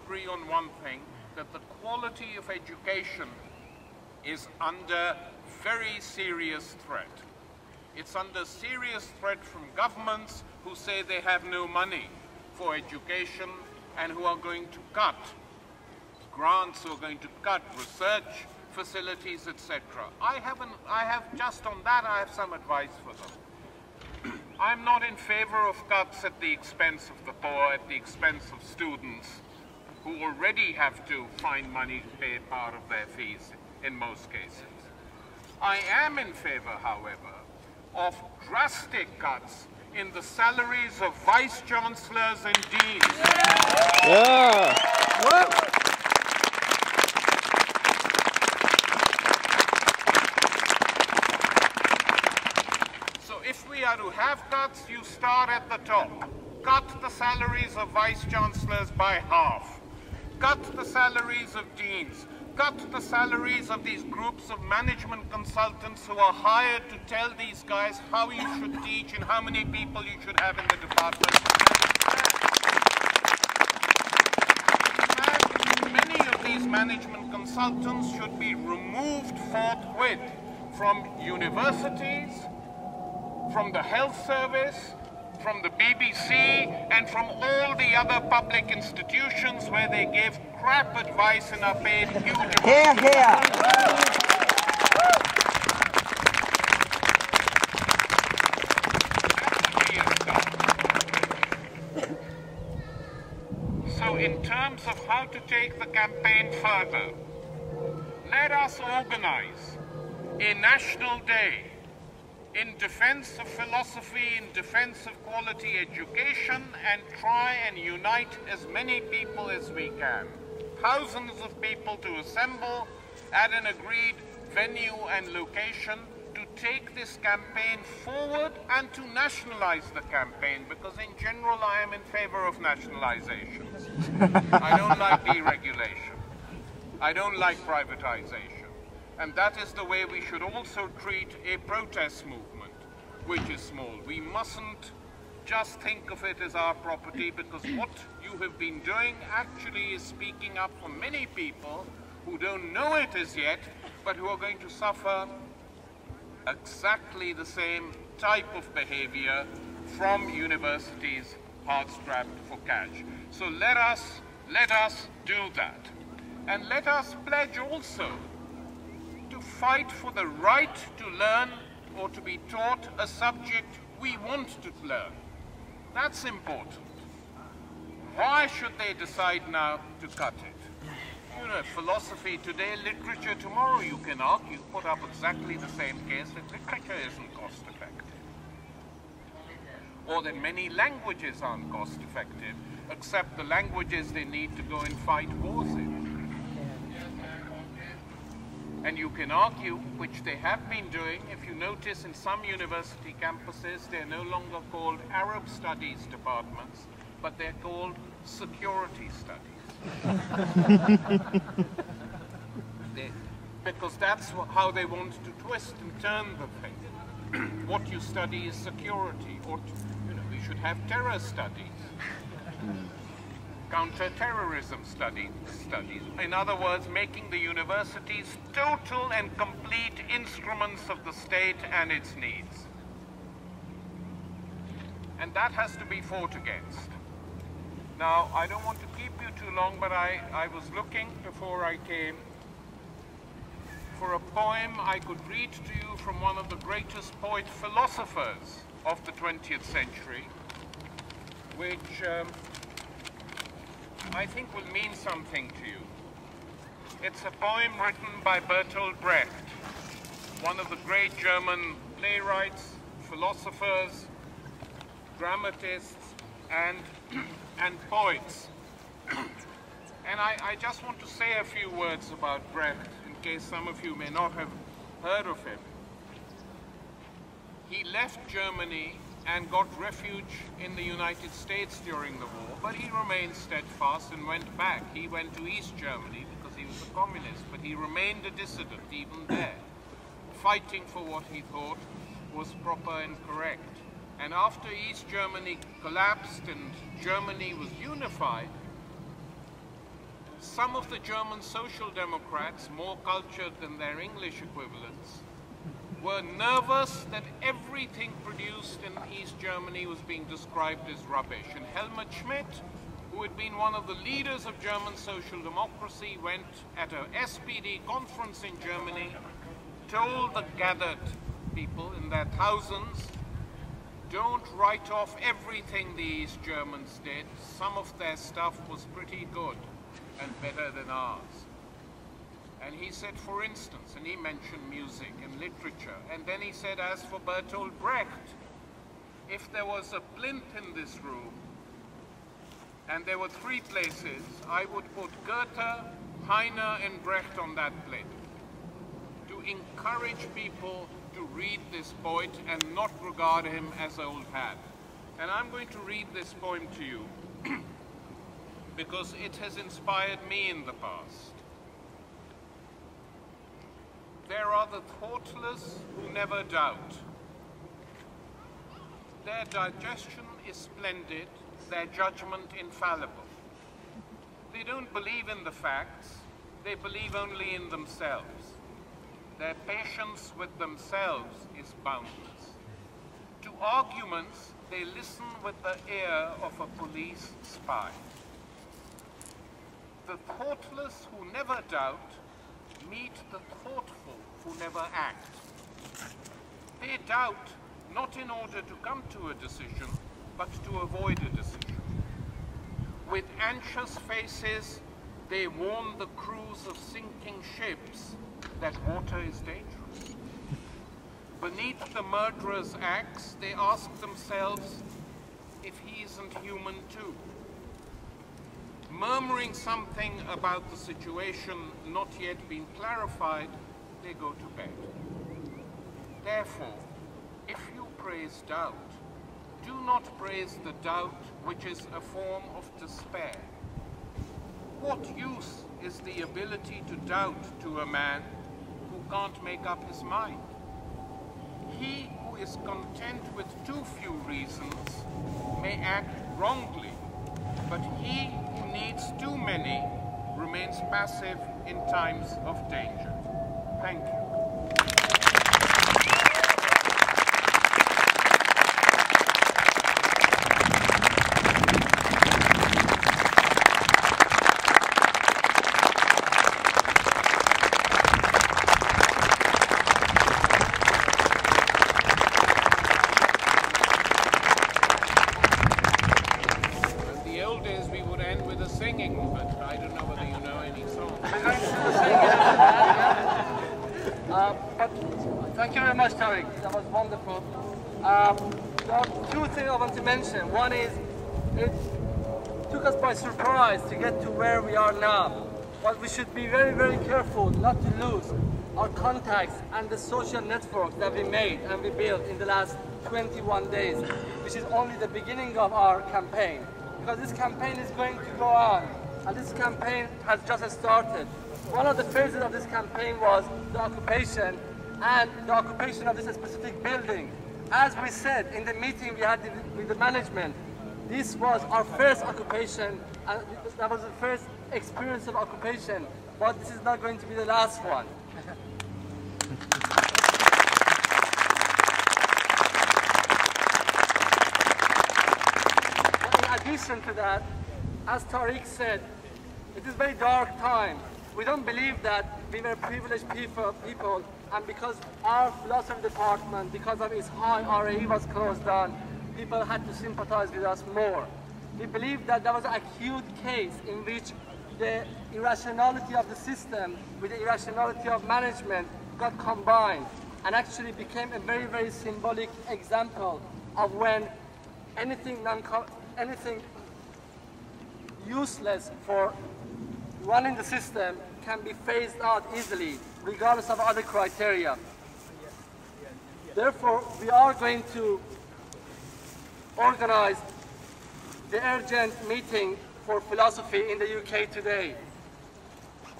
agree on one thing, that the quality of education is under very serious threat. It's under serious threat from governments who say they have no money for education and who are going to cut grants, who are going to cut research facilities, etc. I have just on that, I have some advice for them. I'm not in favor of cuts at the expense of the poor, at the expense of students who already have to find money to pay part of their fees in most cases. I am in favor, however, of drastic cuts in the salaries of vice-chancellors and deans. Yeah. So if we are to have cuts, you start at the top. Cut the salaries of vice-chancellors by half. Cut the salaries of deans. Cut the salaries of these groups of management consultants who are hired to tell these guys how you should teach and how many people you should have in the department. And many of these management consultants should be removed forthwith from universities, from the health service, from the BBC, and from all the other public institutions where they give crap advice and are paid huge amounts. Hear, hear. So in terms of how to take the campaign further, let us organize a national day in defense of philosophy, in defense of quality education, and try and unite as many people as we can. Thousands of people to assemble at an agreed venue and location to take this campaign forward and to nationalize the campaign, because in general I am in favor of nationalization. I don't like deregulation. I don't like privatization. And that is the way we should also treat a protest movement, which is small. We mustn't just think of it as our property, because what you have been doing actually is speaking up for many people who don't know it as yet, but who are going to suffer exactly the same type of behavior from universities hard-strapped for cash. So let us do that. And let us pledge also to fight for the right to learn or to be taught a subject we want to learn. That's important. Why should they decide now to cut it? You know, philosophy today, literature tomorrow, you can argue, put up exactly the same case that literature isn't cost effective. Or that many languages aren't cost effective, except the languages they need to go and fight wars in. And you can argue, which they have been doing, if you notice in some university campuses, they're no longer called Arab Studies departments, but they're called Security Studies. Because that's how they want to twist and turn the thing. What you study is security, or we should have terror studies. Counter-terrorism studies. In other words, making the universities total and complete instruments of the state and its needs. And that has to be fought against. Now, I don't want to keep you too long, but I was looking before I came for a poem I could read to you from one of the greatest poet-philosophers of the 20th century, which I think will mean something to you. It's a poem written by Bertolt Brecht, one of the great German playwrights, philosophers, dramatists, and poets. And I just want to say a few words about Brecht, in case some of you may not have heard of him. He left Germany and got refuge in the United States during the war, but he remained steadfast and went back. He went to East Germany because he was a communist, but he remained a dissident even there, fighting for what he thought was proper and correct. And after East Germany collapsed and Germany was unified, some of the German Social Democrats, more cultured than their English equivalents, were nervous that everything produced in East Germany was being described as rubbish. And Helmut Schmidt, who had been one of the leaders of German social democracy, went at a SPD conference in Germany, told the gathered people in their thousands, don't write off everything the East Germans did. Some of their stuff was pretty good and better than ours. And he said, for instance, and he mentioned music and literature, and then he said, as for Bertolt Brecht, if there was a plinth in this room, and there were 3 places, I would put Goethe, Heine, and Brecht on that plinth, to encourage people to read this poet and not regard him as old hat. And I'm going to read this poem to you because it has inspired me in the past. There are the thoughtless who never doubt. Their digestion is splendid, their judgment infallible. They don't believe in the facts, they believe only in themselves. Their patience with themselves is boundless. To arguments, they listen with the ear of a police spy. The thoughtless who never doubt meet the thoughtful who never act. They doubt not in order to come to a decision, but to avoid a decision. With anxious faces, they warn the crews of sinking ships that water is dangerous. Beneath the murderer's axe, they ask themselves if he isn't human too. Murmuring something about the situation not yet been clarified, they go to bed. Therefore, if you praise doubt, do not praise the doubt which is a form of despair. What use is the ability to doubt to a man who can't make up his mind? He who is content with too few reasons may act wrongly, but he who needs too many remains passive in times of danger. Thank you. Singing, but I don't know whether you know any songs. But thank you very much, Tariq. That was wonderful. There are 2 things I want to mention. One is, it took us by surprise to get to where we are now. But we should be very, very careful not to lose our contacts and the social networks that we made and we built in the last 21 days, which is only the beginning of our campaign. Because this campaign is going to go on, and this campaign has just started. One of the phases of this campaign was the occupation, and the occupation of this specific building. As we said in the meeting we had with the management, this was our first occupation, and that was the first experience of occupation, but this is not going to be the last one. In addition to that, as Tariq said, it is a very dark time. We don't believe that we were privileged people, and because our philosophy department, because of its high RAE was closed down, people had to sympathize with us more. We believe that there was an acute case in which the irrationality of the system with the irrationality of management got combined and actually became a very, very symbolic example of when anything useless for running the system can be phased out easily, regardless of other criteria. Therefore, we are going to organize the urgent meeting for philosophy in the UK today,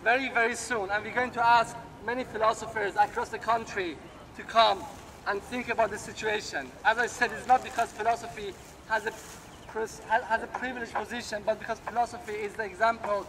very, very soon. And we're going to ask many philosophers across the country to come and think about the situation. As I said, it's not because philosophy has a privileged position, but because philosophy is the example